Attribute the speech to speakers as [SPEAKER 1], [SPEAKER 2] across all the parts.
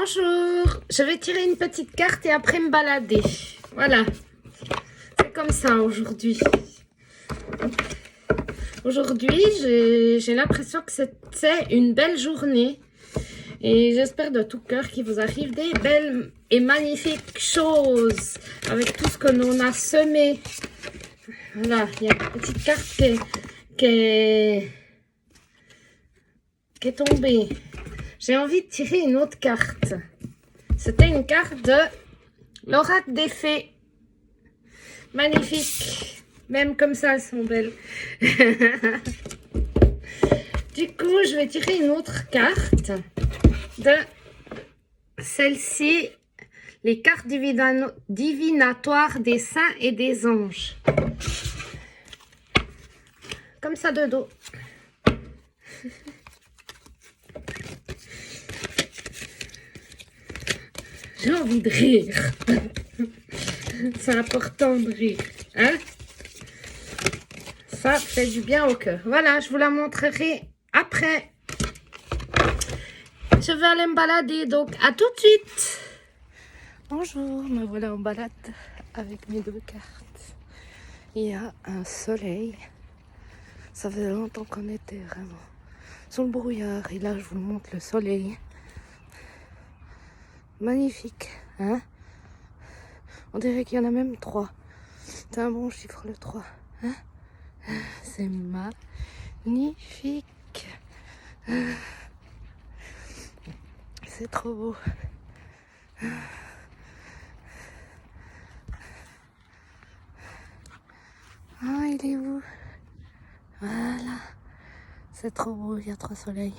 [SPEAKER 1] Bonjour, je vais tirer une petite carte et après me balader. Voilà, c'est comme ça aujourd'hui. Aujourd'hui, j'ai l'impression que c'est une belle journée. Et j'espère de tout cœur qu'il vous arrive des belles et magnifiques choses avec tout ce que l'on a semé. Voilà, il y a une petite carte qui est tombée. J'ai envie de tirer une autre carte. C'était une carte de l'oracle des fées. Magnifique. Même comme ça, elles sont belles. Du coup, je vais tirer une autre carte de celle-ci. Les cartes divinatoires des saints et des anges. Comme ça de dos. J'ai envie de rire. C'est important de rire. Hein? Ça fait du bien au cœur. Voilà, je vous la montrerai après. Je vais aller me balader, donc à tout de suite. Bonjour, me voilà en balade avec mes deux cartes. Il y a un soleil. Ça faisait longtemps qu'on était vraiment sur le brouillard. Et là, je vous montre le soleil. Magnifique, hein? On dirait qu'il y en a même 3. C'est un bon chiffre, le 3. Hein? C'est magnifique. C'est trop beau. Ah, il est où? Voilà. C'est trop beau, il y a 3 soleils.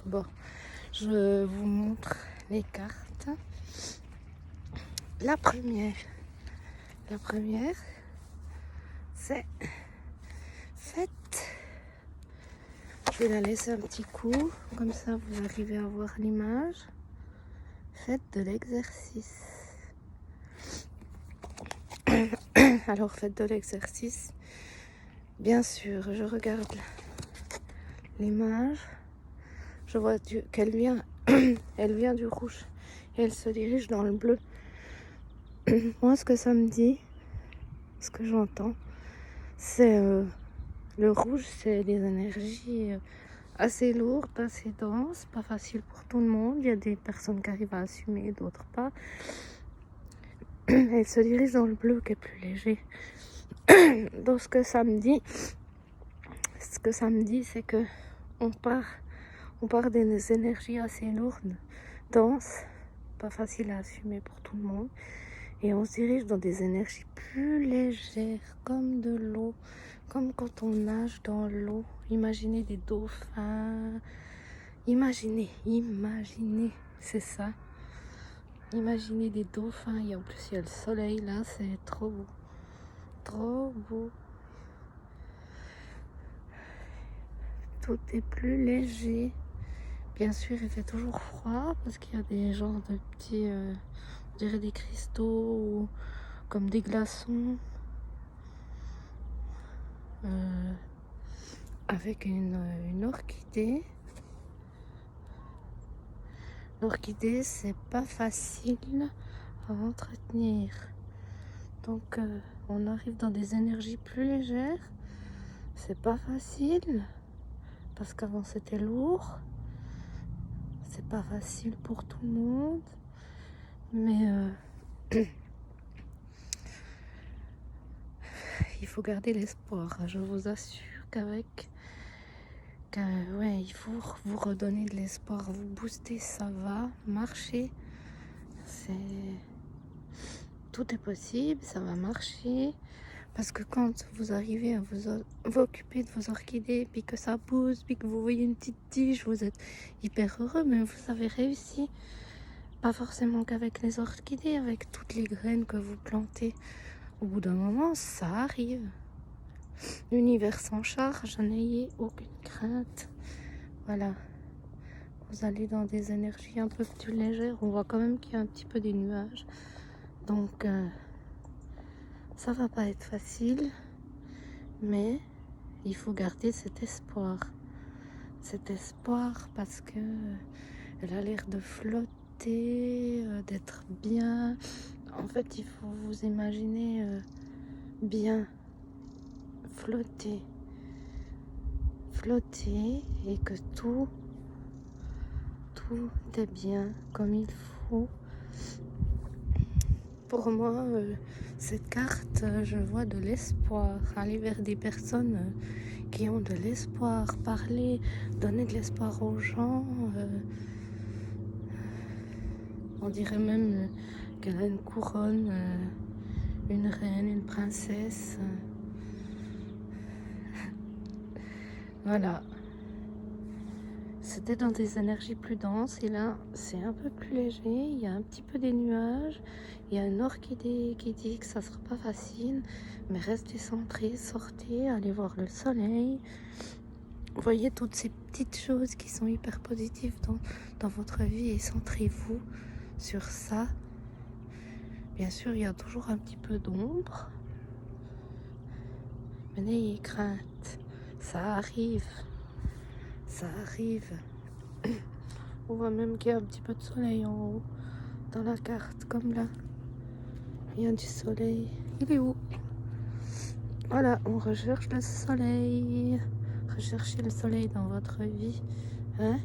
[SPEAKER 1] Bon, je vous montre les cartes. La première, c'est fête. Je vais la laisser un petit coup, comme ça vous arrivez à voir l'image. Fête de l'exercice. Alors, fête de l'exercice, bien sûr, je regarde l'image. Je vois qu'elle vient, elle vient du rouge et elle se dirige dans le bleu. Moi, ce que ça me dit, ce que j'entends, c'est le rouge, c'est des énergies assez lourdes, assez denses, pas facile pour tout le monde. Il y a des personnes qui arrivent à assumer, d'autres pas. Elle se dirige dans le bleu qui est plus léger. Donc ce que ça me dit, c'est que on part des énergies assez lourdes, denses, pas faciles à assumer pour tout le monde. Et on se dirige dans des énergies plus légères, comme de l'eau, comme quand on nage dans l'eau. Imaginez des dauphins. Imaginez, c'est ça. Imaginez des dauphins. Et en plus, il y a le soleil là, c'est trop beau. Trop beau. Tout est plus léger. Bien sûr, il fait toujours froid parce qu'il y a des genres de petits, on dirait des cristaux ou comme des glaçons. Avec une orchidée. L'orchidée, c'est pas facile à entretenir. Donc, on arrive dans des énergies plus légères. C'est pas facile parce qu'avant c'était lourd. C'est pas facile pour tout le monde. Mais il faut garder l'espoir. Je vous assure ouais, il faut vous redonner de l'espoir, vous booster, ça va marcher. Tout est possible, ça va marcher. Parce que quand vous arrivez à vous occuper de vos orchidées, puis que ça pousse, puis que vous voyez une petite tige, vous êtes hyper heureux, mais vous avez réussi. Pas forcément qu'avec les orchidées, avec toutes les graines que vous plantez. Au bout d'un moment, ça arrive. L'univers s'en charge, n'ayez aucune crainte. Voilà. Vous allez dans des énergies un peu plus légères. On voit quand même qu'il y a un petit peu des nuages. Donc, ça va pas être facile. Mais il faut garder cet espoir. cet espoir parce que elle a l'air de flotter, d'être bien. En fait, il faut vous imaginer bien flotter, et que tout est bien comme il faut. Pour moi, cette carte, je vois de l'espoir, aller vers des personnes qui ont de l'espoir, parler, donner de l'espoir aux gens. On dirait même qu'elle a une couronne, une reine, une princesse. Voilà. C'était dans des énergies plus denses et là c'est un peu plus léger, il y a un petit peu des nuages, il y a une orchidée qui dit que ça sera pas facile, mais restez centrés, sortez, allez voir le soleil. Voyez toutes ces petites choses qui sont hyper positives dans votre vie et centrez-vous sur ça. Bien sûr, il y a toujours un petit peu d'ombre, mais n'ayez crainte, ça arrive. Ça arrive. On voit même qu'il y a un petit peu de soleil en haut dans la carte, comme là. Il y a du soleil. Il est où? Voilà, on recherche le soleil. Recherchez le soleil dans votre vie. Hein?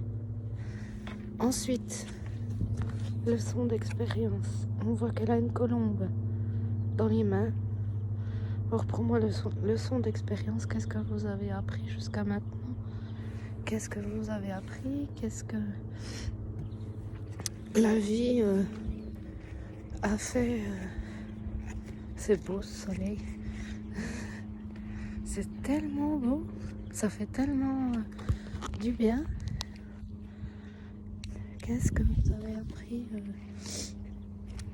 [SPEAKER 1] Ensuite, leçon d'expérience. On voit qu'elle a une colombe dans les mains. Alors pour moi, leçon d'expérience, qu'est-ce que vous avez appris jusqu'à maintenant? Qu'est-ce que vous avez appris? Qu'est-ce que la vie a fait? C'est beau ce soleil. C'est tellement beau. Ça fait tellement du bien. Qu'est-ce que vous avez appris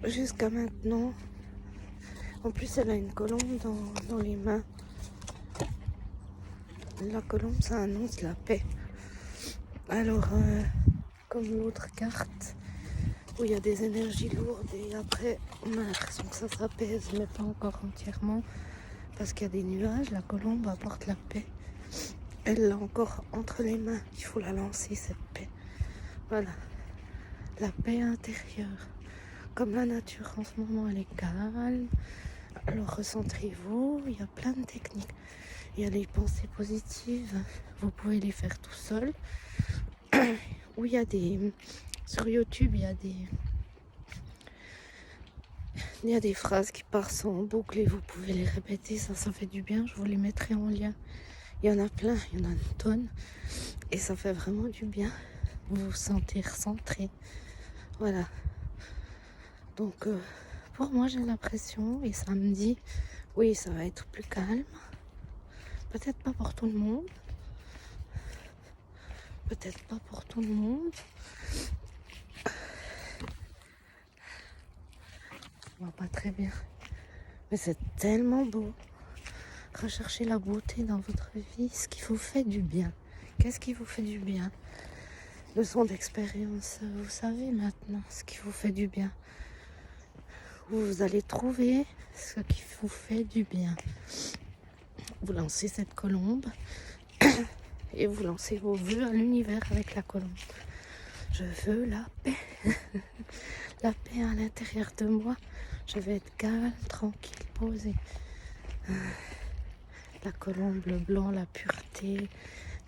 [SPEAKER 1] jusqu'à maintenant? En plus, elle a une colombe dans les mains. La colombe, ça annonce la paix. Alors, comme l'autre carte, où il y a des énergies lourdes et après, on a l'impression que ça s'apaise, mais pas encore entièrement. Parce qu'il y a des nuages, la colombe apporte la paix. Elle l'a encore entre les mains. Il faut la lancer, cette paix. Voilà. La paix intérieure. Comme la nature en ce moment, elle est calme. Alors recentrez-vous. Il y a plein de techniques. Il y a les pensées positives. Vous pouvez les faire tout seul. Ou il y a des... Sur YouTube, il y a des phrases qui passent en boucle et vous pouvez les répéter. Ça fait du bien. Je vous les mettrai en lien. Il y en a plein. Il y en a une tonne. Et ça fait vraiment du bien. Vous vous sentez recentré. Voilà. Donc, pour moi, j'ai l'impression, et ça me dit, oui, ça va être plus calme. Peut-être pas pour tout le monde. Peut-être pas pour tout le monde. On voit pas très bien. Mais c'est tellement beau. Recherchez la beauté dans votre vie, ce qui vous fait du bien. Qu'est-ce qui vous fait du bien? Leçon d'expérience, vous savez maintenant ce qui vous fait du bien. Vous allez trouver ce qui vous fait du bien. Vous lancez cette colombe et vous lancez vos vœux à l'univers avec la colombe. Je veux la paix. La paix à l'intérieur de moi. Je vais être calme, tranquille, posée. La colombe, le blanc, la pureté,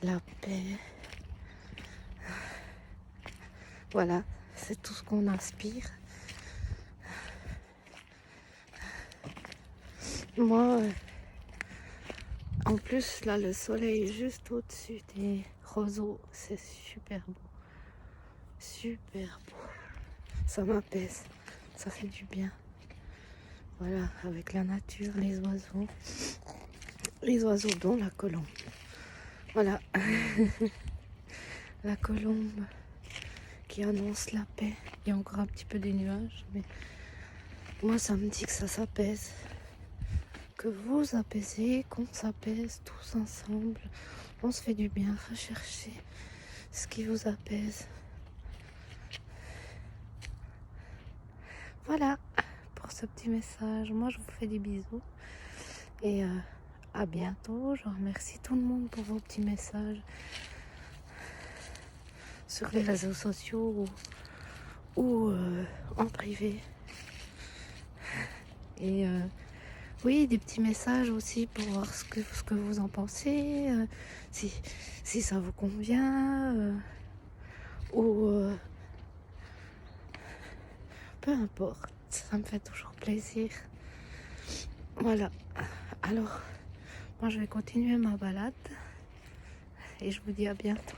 [SPEAKER 1] la paix. Voilà, c'est tout ce qu'on aspire. Moi, en plus, là, le soleil est juste au-dessus des roseaux. C'est super beau. Super beau. Ça m'apaise. Ça fait du bien. Voilà, avec la nature, les oiseaux. Les oiseaux dont la colombe. Voilà. La colombe qui annonce la paix. Il y a encore un petit peu des nuages, mais moi, ça me dit que ça s'apaise. Que vous apaisez, qu'on s'apaise tous ensemble. On se fait du bien. Recherchez ce qui vous apaise. Voilà pour ce petit message. Moi, je vous fais des bisous. Et à bientôt. Je remercie tout le monde pour vos petits messages. sur les réseaux sociaux ou en privé. Et oui, des petits messages aussi pour voir ce que vous en pensez, si ça vous convient, ou peu importe, ça me fait toujours plaisir. Voilà, alors moi je vais continuer ma balade et je vous dis à bientôt.